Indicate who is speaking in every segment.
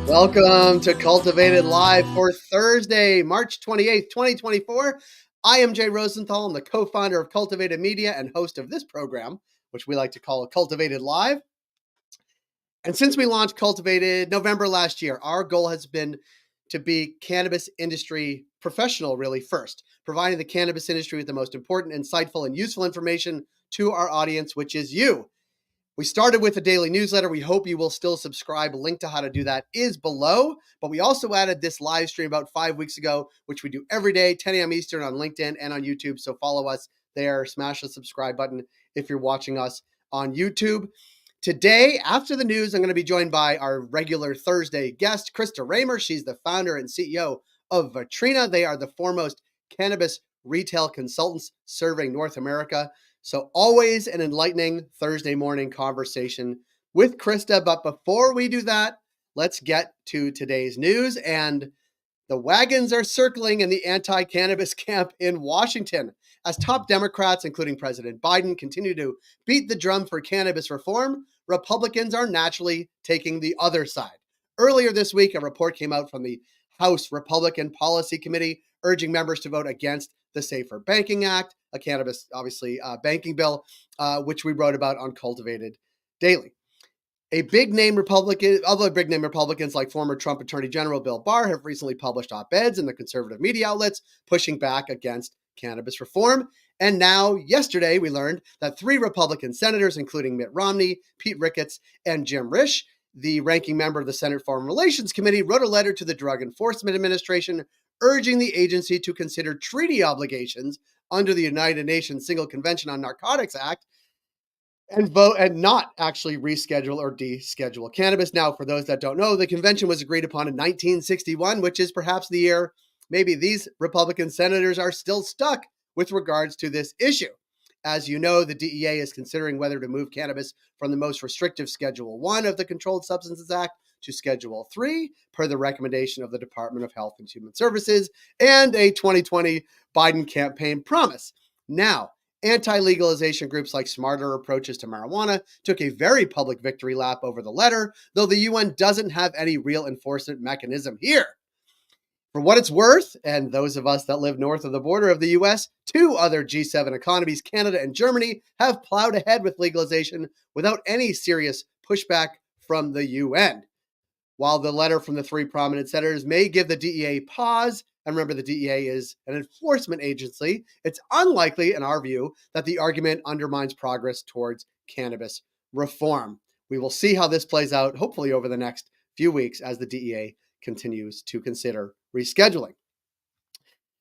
Speaker 1: Welcome to Cultivated Live for Thursday, March 28th, 2024. I am Jay Rosenthal. I'm the co-founder of Cultivated Media and host of this program, which we like to call Cultivated Live. And since we launched Cultivated November last year, our goal has been to be cannabis industry professional, really first, providing the cannabis industry with the most important, insightful, and useful information to our audience, which is you. We started with a daily newsletter. We hope you will still subscribe. A link to how to do that is below. But we also added this live stream about 5 weeks ago, which we do every day, 10 a.m. Eastern on LinkedIn and on YouTube. So follow us there. Smash the subscribe button if you're watching us on YouTube. Today, after the news, I'm going to be joined by our regular Thursday guest, Krista Raymer. She's the founder and CEO of Vetrina. They are the foremost cannabis retail consultants serving North America. So always an enlightening Thursday morning conversation with Krista. But before we do that, let's get to today's news. And the wagons are circling in the anti-cannabis camp in Washington as top Democrats, including President Biden, continue to beat the drum for cannabis reform. Republicans are naturally taking the other side. Earlier this week, a report came out from the House Republican Policy Committee urging members to vote against the Safer Banking Act, a cannabis, obviously, banking bill, which we wrote about on Cultivated Daily. Other big name Republicans like former Trump Attorney General Bill Barr have recently published op-eds in the conservative media outlets pushing back against cannabis reform. And now, yesterday, we learned that 3 Republican senators, including Mitt Romney, Pete Ricketts, and Jim Risch, the ranking member of the Senate Foreign Relations Committee, wrote a letter to the Drug Enforcement Administration urging the agency to consider treaty obligations under the United Nations Single Convention on Narcotics Act and vote and not actually reschedule or deschedule cannabis. Now, for those that don't know, the convention was agreed upon in 1961, which is perhaps the year maybe these Republican senators are still stuck with regards to this issue. As you know, the DEA is considering whether to move cannabis from the most restrictive Schedule 1 of the Controlled Substances Act to Schedule 3, per the recommendation of the Department of Health and Human Services and a 2020 Biden campaign promise. Now, anti-legalization groups like Smarter Approaches to Marijuana took a very public victory lap over the letter, though the UN doesn't have any real enforcement mechanism here. For what it's worth, and those of us that live north of the border of the US, 2 other G7 economies, Canada and Germany, have plowed ahead with legalization without any serious pushback from the UN. While the letter from the 3 prominent senators may give the DEA pause, and remember the DEA is an enforcement agency, it's unlikely, in our view, that the argument undermines progress towards cannabis reform. We will see how this plays out, hopefully over the next few weeks, as the DEA continues to consider rescheduling.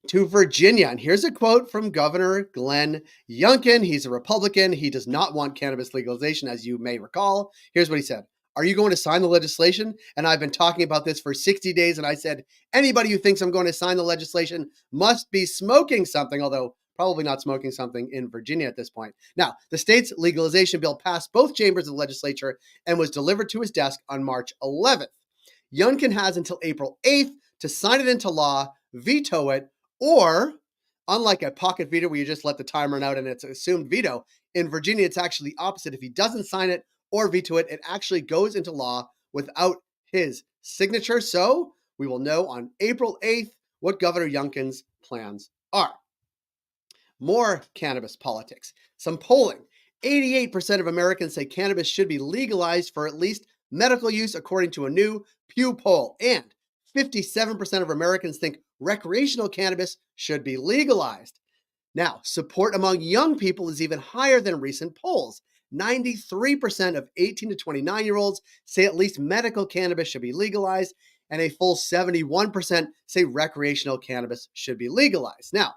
Speaker 1: To Virginia, and here's a quote from Governor Glenn Youngkin. He's a Republican. He does not want cannabis legalization, as you may recall. Here's what he said. Are you going to sign the legislation? And I've been talking about this for 60 days, and I said, anybody who thinks I'm going to sign the legislation must be smoking something, although probably not smoking something in Virginia at this point. Now, the state's legalization bill passed both chambers of the legislature and was delivered to his desk on March 11th. Youngkin has until April 8th to sign it into law, veto it, or, unlike a pocket veto where you just let the timer run out and it's assumed veto, in Virginia it's actually the opposite. If he doesn't sign it or veto it, it actually goes into law without his signature. So we will know on April 8th what Governor Youngkin's plans are. More cannabis politics. Some polling. 88% of Americans say cannabis should be legalized for at least medical use, according to a new Pew poll. And 57% of Americans think recreational cannabis should be legalized. Now, support among young people is even higher than recent polls. 93% of 18 to 29-year-olds say at least medical cannabis should be legalized, and a full 71% say recreational cannabis should be legalized. Now,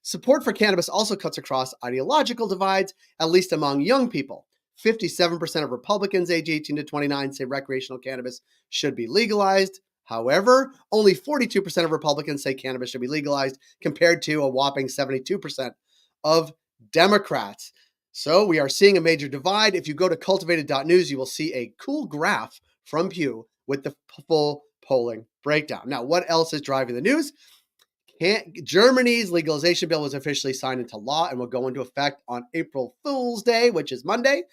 Speaker 1: support for cannabis also cuts across ideological divides, at least among young people. 57% of Republicans age 18 to 29 say recreational cannabis should be legalized. However, only 42% of Republicans say cannabis should be legalized, compared to a whopping 72% of Democrats. So we are seeing a major divide. If you go to cultivated.news, you will see a cool graph from Pew with the full polling breakdown. Now, what else is driving the news? Germany's legalization bill was officially signed into law and will go into effect on April Fool's Day, which is Monday.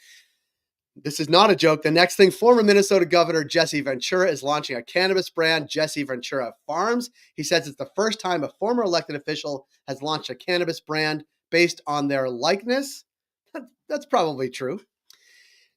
Speaker 1: This is not a joke. The next thing, former Minnesota Governor Jesse Ventura is launching a cannabis brand, Jesse Ventura Farms. He says it's the first time a former elected official has launched a cannabis brand based on their likeness. That's probably true.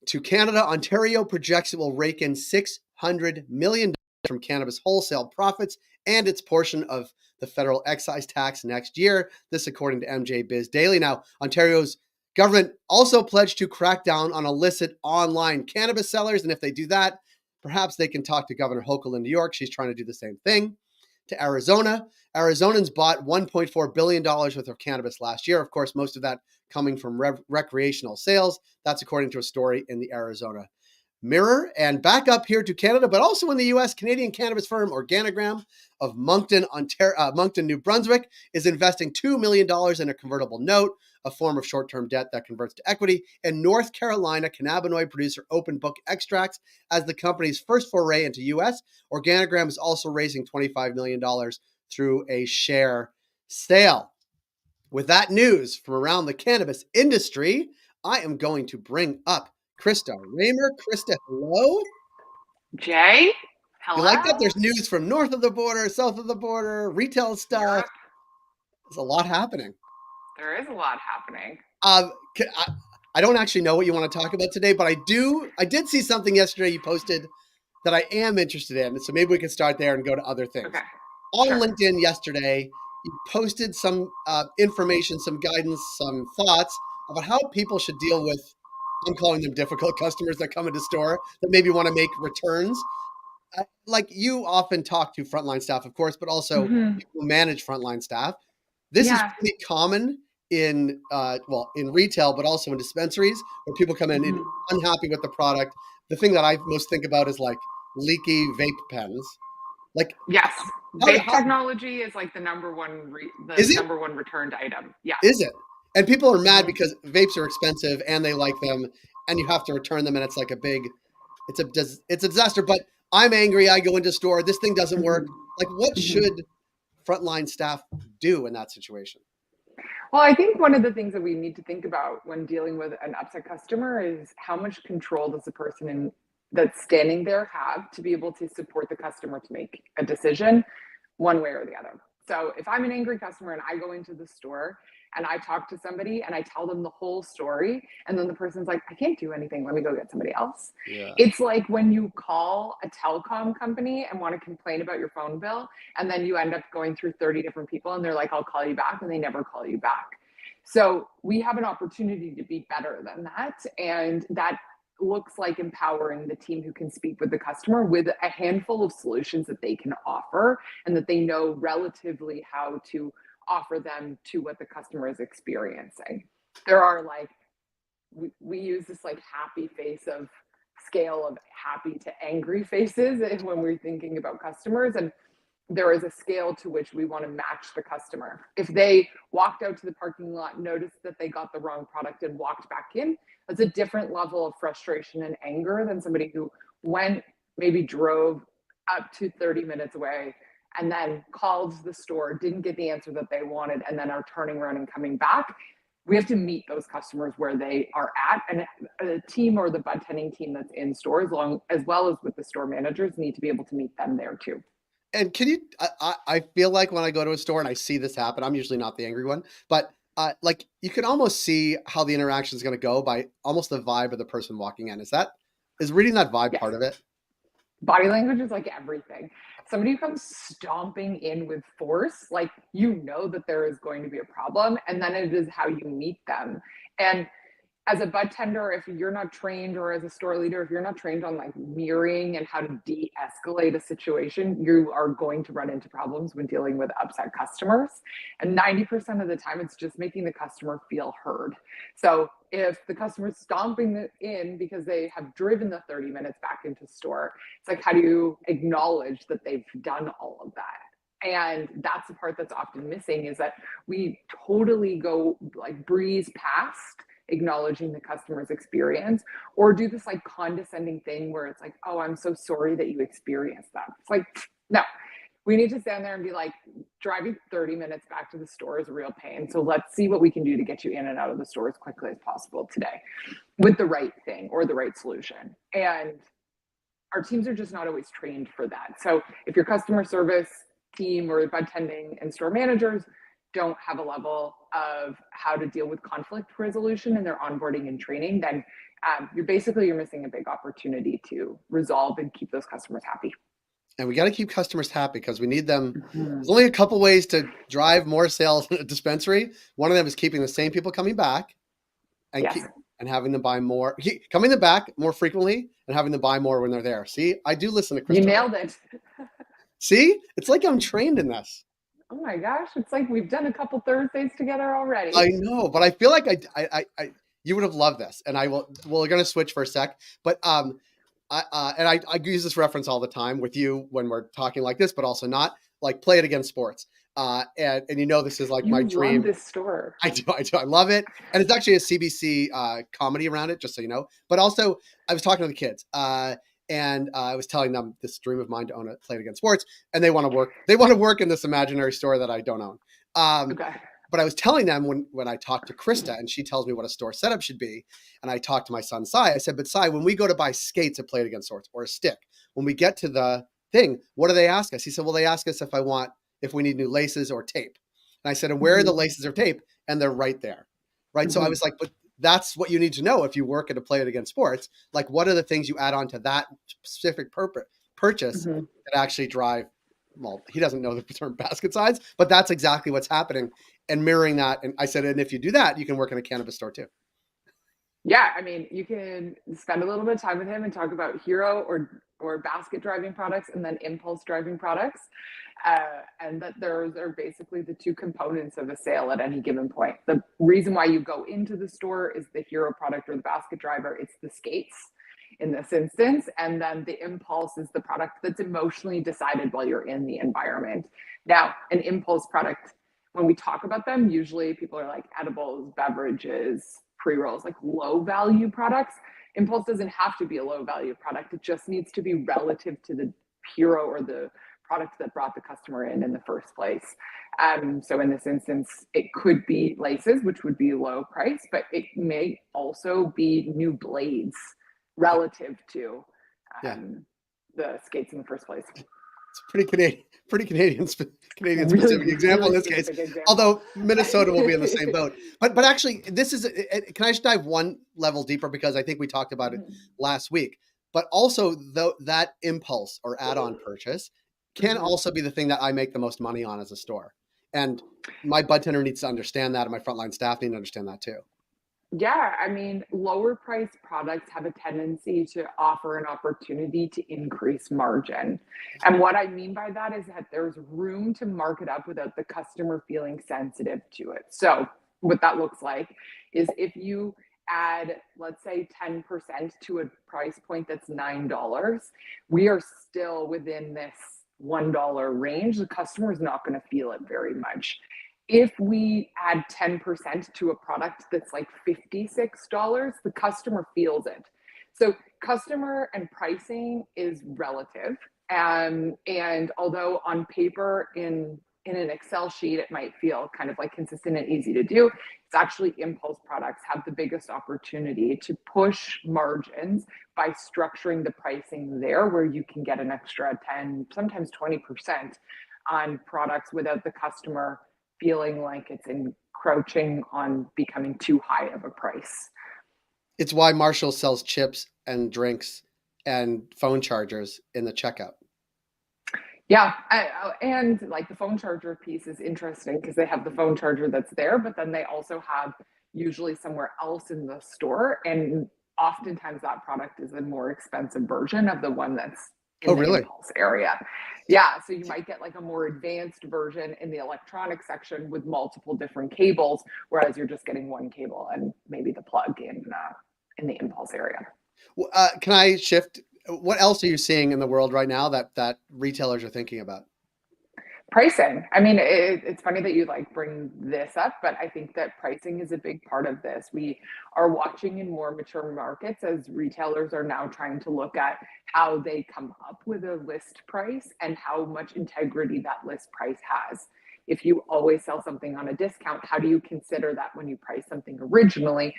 Speaker 1: To Canada, Ontario projects it will rake in $600 million from cannabis wholesale profits and its portion of the federal excise tax next year. This according to MJ Biz Daily. Now, Ontario's government also pledged to crack down on illicit online cannabis sellers. And if they do that, perhaps they can talk to Governor Hochul in New York. She's trying to do the same thing. To Arizona, Arizonans bought $1.4 billion worth of cannabis last year. Of course, most of that coming from recreational sales. That's according to a story in the Arizona Mirror. And back up here to Canada, but also in the U.S., Canadian cannabis firm Organigram of Moncton, New Brunswick, is investing $2 million in a convertible note, a form of short-term debt that converts to equity. And North Carolina cannabinoid producer Open Book Extracts as the company's first foray into U.S. Organigram is also raising $25 million through a share sale. With that news from around the cannabis industry, I am going to bring up Krista Raymer. Krista, hello.
Speaker 2: Jay, hello.
Speaker 1: You like that? There's news from north of the border, south of the border, retail stuff.
Speaker 2: Europe.
Speaker 1: There's a lot happening.
Speaker 2: There is a lot happening.
Speaker 1: I don't actually know what you want to talk about today, but I did see something yesterday you posted that I am interested in. So maybe we can start there and go to other things.
Speaker 2: Okay.
Speaker 1: On LinkedIn yesterday, you posted some information, some guidance, some thoughts about how people should deal with, I'm calling them difficult customers that come into store that maybe want to make returns. Like you often talk to frontline staff, of course, but also people who manage frontline staff. This is pretty common in in retail, but also in dispensaries where people come in unhappy with the product. The thing that I most think about is like leaky vape pens. Like
Speaker 2: yes, vape technology is like the number one number one returned item. Yeah,
Speaker 1: is it? And people are mad because vapes are expensive and they like them, and you have to return them, and it's like it's a disaster. But I'm angry. I go into store. This thing doesn't work. Like, what should frontline staff do in that situation?
Speaker 2: Well, I think one of the things that we need to think about when dealing with an upset customer is how much control does the person that's standing there have to be able to support the customer to make a decision one way or the other. So if I'm an angry customer and I go into the store and I talk to somebody and I tell them the whole story, and then the person's like, I can't do anything, let me go get somebody else. Yeah. It's like when you call a telecom company and want to complain about your phone bill, and then you end up going through 30 different people and they're like, I'll call you back, and they never call you back. So we have an opportunity to be better than that. And that looks like empowering the team who can speak with the customer with a handful of solutions that they can offer and that they know relatively how to offer them to what the customer is experiencing. There are like, we use this like happy face of scale of happy to angry faces when we're thinking about customers. And there is a scale to which we want to match the customer. If they walked out to the parking lot, noticed that they got the wrong product and walked back in, that's a different level of frustration and anger than somebody who went, maybe drove up to 30 minutes away and then called the store, didn't get the answer that they wanted, and then are turning around and coming back. We have to meet those customers where they are at, and the team or the budtending team that's in stores, as well as with the store managers, need to be able to meet them there too.
Speaker 1: And can you, I feel like when I go to a store and I see this happen, I'm usually not the angry one, but like you can almost see how the interaction is going to go by almost the vibe of the person walking in. Is reading that vibe part of it?
Speaker 2: Body language is like everything. Somebody who comes stomping in with force, like, you know that there is going to be a problem, and then it is how you meet them. And as a bud tender, if you're not trained, or as a store leader, if you're not trained on like mirroring and how to de-escalate a situation, you are going to run into problems when dealing with upset customers. And 90% of the time, it's just making the customer feel heard. So if the customer's stomping in because they have driven the 30 minutes back into store, it's like, how do you acknowledge that they've done all of that? And that's the part that's often missing, is that we totally go like breeze past acknowledging the customer's experience, or do this like condescending thing where it's like, oh, I'm so sorry that you experienced that. It's like, no, We need to stand there and be like, driving 30 minutes back to the store is a real pain. So let's see what we can do to get you in and out of the store as quickly as possible today with the right thing or the right solution. And our teams are just not always trained for that. So if your customer service team or bud tending and store managers don't have a level of how to deal with conflict resolution in their onboarding and training, then you're missing a big opportunity to resolve and keep those customers happy.
Speaker 1: And we got to keep customers happy because we need them. There's only a couple ways to drive more sales in a dispensary. One of them is keeping the same people coming back and and having them buy more, coming them back more frequently and having them buy more when they're there. See, I do listen to Krista.
Speaker 2: You nailed it.
Speaker 1: See, it's like I'm trained in this.
Speaker 2: Oh my gosh, it's like we've done a couple Thursdays together already.
Speaker 1: I know, but I feel like you would have loved this. And we're going to switch for a sec, but I use this reference all the time with you when we're talking like this, but also not, like play it against sports. And this is like my dream.
Speaker 2: Love this store.
Speaker 1: I do. I love it. And it's actually a CBC comedy around it, just so you know. But also, I was talking to the kids and I was telling them this dream of mine to own Play It Against Sports, and they want to work. They want to work in this imaginary store that I don't own.
Speaker 2: Okay.
Speaker 1: But I was telling them when I talked to Krista and she tells me what a store setup should be, and I talked to my son, Cy, I said, but Cy, when we go to buy skates at Play It Against Sports or a stick, when we get to the thing, what do they ask us? He said, well, they ask us if we need new laces or tape. And I said, and where are the laces or tape? And they're right there. Right. So I was like, but that's what you need to know if you work at a Play It Against Sports. Like, what are the things you add on to that specific purchase that actually drive? Well, he doesn't know the term basket size, but that's exactly what's happening and mirroring that. And I said, and if you do that, you can work in a cannabis store too.
Speaker 2: Yeah, I mean, you can spend a little bit of time with him and talk about hero or basket driving products and then impulse driving products. And that those are basically the two components of a sale at any given point. The reason why you go into the store is the hero product or the basket driver. It's the skates in this instance. And then the impulse is the product that's emotionally decided while you're in the environment. Now, an impulse product, when we talk about them, usually people are like edibles, beverages, pre-rolls, like low value products. Impulse doesn't have to be a low value product. It just needs to be relative to the hero or the product that brought the customer in the first place. So in this instance, it could be laces, which would be low price, but it may also be new blades relative to the skates in the first place.
Speaker 1: It's pretty Canadian specific example in this case. Although Minnesota will be in the same boat. But actually, this is. Can I just dive one level deeper, because I think we talked about it last week. But also, that impulse or add-on purchase can also be the thing that I make the most money on as a store. And my bud tender needs to understand that, and my frontline staff need to understand that too.
Speaker 2: Yeah, I mean, lower priced products have a tendency to offer an opportunity to increase margin. And what I mean by that is that there's room to mark it up without the customer feeling sensitive to it. So what that looks like is if you add, let's say 10% to a price point that's $9, we are still within this $1 range. The customer is not going to feel it very much. If we add 10% to a product that's like $56, the customer feels it. So customer and pricing is relative. And although on paper in an Excel sheet, it might feel kind of like consistent and easy to do, it's actually impulse products have the biggest opportunity to push margins by structuring the pricing there, where you can get an extra 10, sometimes 20% on products without the customer feeling like it's encroaching on becoming too high of a price.
Speaker 1: It's why Marshall sells chips and drinks and phone chargers in the checkout.
Speaker 2: Yeah, and like the phone charger piece is interesting because they have the phone charger that's there, but then they also have usually somewhere else in the store, and oftentimes that product is a more expensive version of the one that's in the impulse area. Yeah, so you might get like a more advanced version in the electronic section with multiple different cables, whereas you're just getting one cable and maybe the plug in the impulse area.
Speaker 1: Can I shift? What else are you seeing in the world right now that retailers are thinking about?
Speaker 2: Pricing. I mean, it's funny that you like bring this up, but I think that pricing is a big part of this. We are watching in more mature markets as retailers are now trying to look at how they come up with a list price and how much integrity that list price has. If you always sell something on a discount, how do you consider that when you price something originally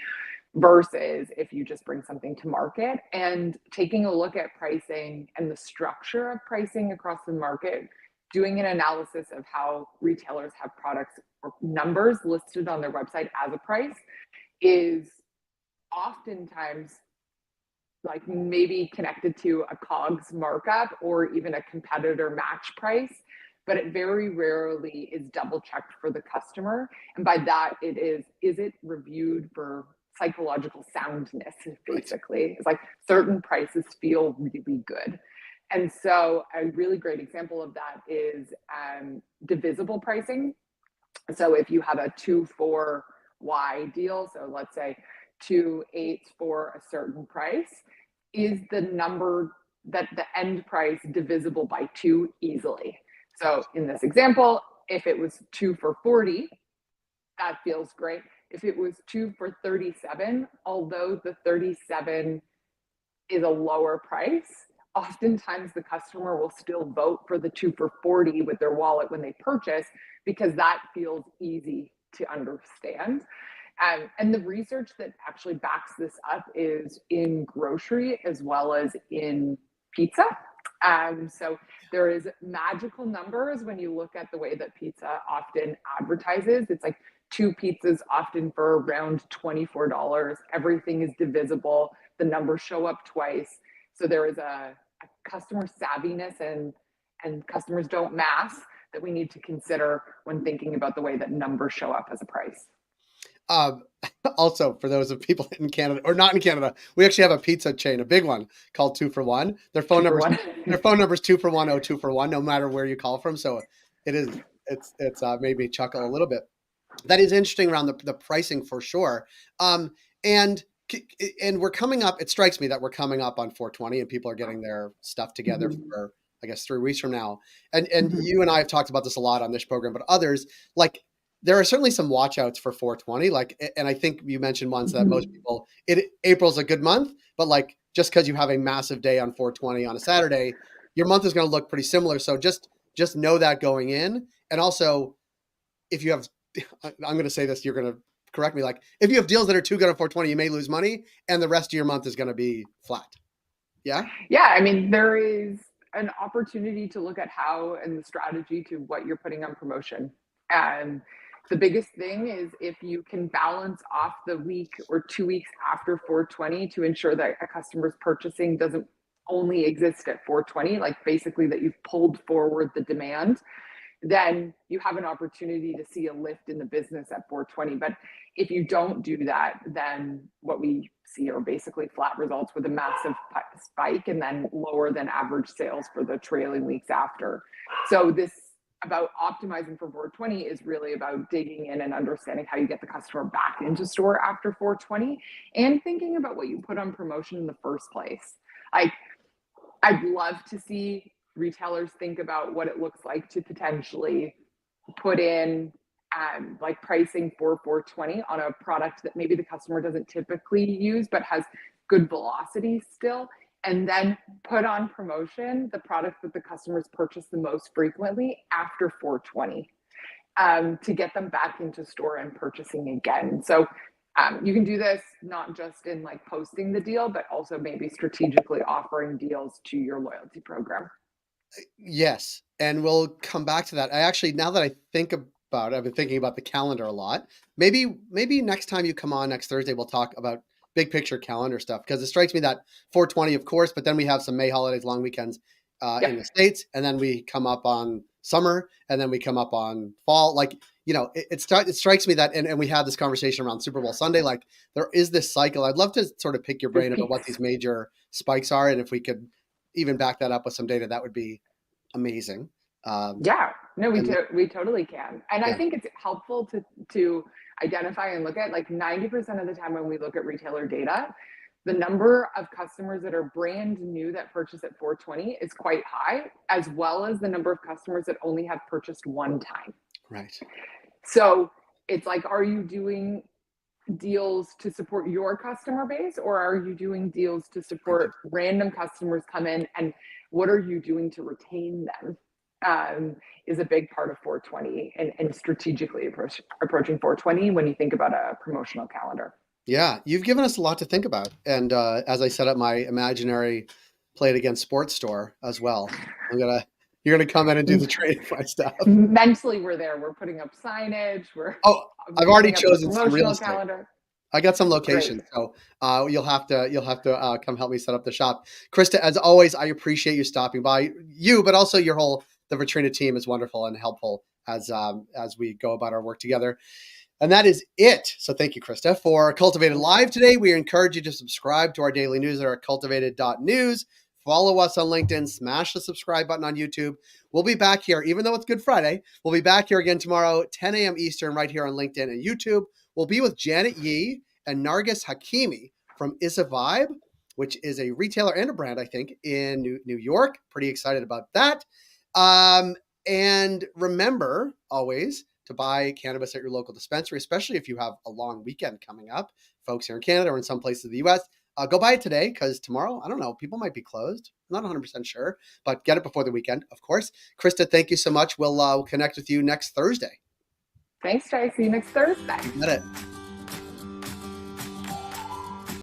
Speaker 2: versus if you just bring something to market? And taking a look at pricing and the structure of pricing across the market, doing an analysis of how retailers have products or numbers listed on their website as a price is oftentimes like maybe connected to a COGS markup or even a competitor match price, but it very rarely is double checked for the customer. And by that, is it reviewed for psychological soundness,
Speaker 1: Right.
Speaker 2: basically? It's like certain prices feel really good. And so a really great example of that is divisible pricing. So if you have a 2 for Y deal, so let's say 2 8s for a certain price, is the number that the end price divisible by 2 easily? So in this example, if it was 2 for 40, that feels great. If it was 2 for 37, although the 37 is a lower price, oftentimes the customer will still vote for the 2 for 40 with their wallet when they purchase because that feels easy to understand. And the research that actually backs this up is in grocery as well as in pizza. So there is magical numbers when you look at the way that pizza often advertises. It's like 2 pizzas often for around $24. Everything is divisible. The numbers show up twice. So there is a customer savviness and customers don't mass that we need to consider when thinking about the way that numbers show up as a price.
Speaker 1: Um, Also, for those of people in Canada or not in Canada, we actually have a pizza chain, a big one called 2 for 1. Their phone
Speaker 2: Two for
Speaker 1: numbers,
Speaker 2: one.
Speaker 1: their phone number's 2 for 1, 2 for 1, no matter where you call from. So it's made me chuckle a little bit. That is interesting around the pricing for sure. And and we're coming up. It strikes me that we're coming up on 420, and people are getting their stuff together
Speaker 2: Mhm.
Speaker 1: for I guess 3 weeks from now. And
Speaker 2: Mhm.
Speaker 1: you and I have talked about this a lot on this program, but others like there are certainly some watch outs for 420. Like, and I think you mentioned once that most
Speaker 2: Mhm.
Speaker 1: people April's a good month, but like just because you have a massive day on 420 on a Saturday, your month is going to look pretty similar. So just know that going in, and also if you have, I'm going to say this, you're going to correct me. Like if you have deals that are too good on 420, you may lose money, and the rest of your month is going to be flat. Yeah.
Speaker 2: Yeah, I mean, there is an opportunity to look at how and the strategy to what you're putting on promotion. And the biggest thing is if you can balance off the week or 2 weeks after 420 to ensure that a customer's purchasing doesn't only exist at 420, like basically that you've pulled forward the demand, then you have an opportunity to see a lift in the business at 420. But if you don't do that, then what we see are basically flat results with a massive spike and then lower than average sales for the trailing weeks after. So this about optimizing for 420 is really about digging in and understanding how you get the customer back into store after 420 and thinking about what you put on promotion in the first place. Like I'd love to see retailers think about what it looks like to potentially put in like pricing for 420 on a product that maybe the customer doesn't typically use but has good velocity still, and then put on promotion the product that the customers purchase the most frequently after 420 to get them back into store and purchasing again. So you can do this not just in like posting the deal, but also maybe strategically offering deals to your loyalty program.
Speaker 1: Yes, and we'll come back to that. I actually, now that I think about it, I've been thinking about the calendar a lot. Maybe next time you come on next Thursday, we'll talk about big picture calendar stuff because it strikes me that 420, of course, but then we have some May holidays, long weekends
Speaker 2: Yep.
Speaker 1: in the States, and then we come up on summer, and then we come up on fall. Like, it strikes me that, and we had this conversation around Super Bowl Sunday. Like, there is this cycle. I'd love to sort of pick your
Speaker 2: There's
Speaker 1: brain about what
Speaker 2: peaks.
Speaker 1: these major spikes are, and if we could even back that up with some data, that would be amazing. Um,
Speaker 2: Yeah, no,
Speaker 1: and
Speaker 2: we totally can. And I
Speaker 1: yeah,
Speaker 2: think it's helpful to identify and look at like 90% of the time when we look at retailer data, the number of customers that are brand new that purchase at 420 is quite high, as well as the number of customers that only have purchased one time.
Speaker 1: Right.
Speaker 2: So it's like, are you doing deals to support your customer base, or are you doing deals to support random customers come in, and what are you doing to retain them? Is a big part of 420 and strategically approaching 420 when you think about a promotional calendar.
Speaker 1: Yeah, you've given us a lot to think about. And as I set up my imaginary play it against sports store as well, you're gonna come in and do the training for my stuff.
Speaker 2: Mentally, we're there. We're putting up signage. We're
Speaker 1: I've already
Speaker 2: putting up the
Speaker 1: chosen some real
Speaker 2: promotional
Speaker 1: estate.
Speaker 2: calendar.
Speaker 1: I got some locations, so you'll have to come help me set up the shop. Krista, as always, I appreciate you stopping by. You, but also the Vetrina team is wonderful and helpful as we go about our work together. And that is it. So thank you, Krista, for Cultivated Live today. We encourage you to subscribe to our daily newsletter at cultivated.news. Follow us on LinkedIn. Smash the subscribe button on YouTube. We'll be back here, even though it's Good Friday. We'll be back here again tomorrow, 10 a.m. Eastern, right here on LinkedIn and YouTube. We'll be with Janet Yee and Nargis Hakimi from Is a Vibe, which is a retailer and a brand, I think, in New York. Pretty excited about that. And remember, always, to buy cannabis at your local dispensary, especially if you have a long weekend coming up. Folks here in Canada or in some places of the U.S., go buy it today, because tomorrow, I don't know, people might be closed. I'm not 100% sure, but get it before the weekend, of course. Krista, thank you so much. We'll connect with you next Thursday.
Speaker 2: Thanks, Jay. See you next Thursday.
Speaker 1: You got it.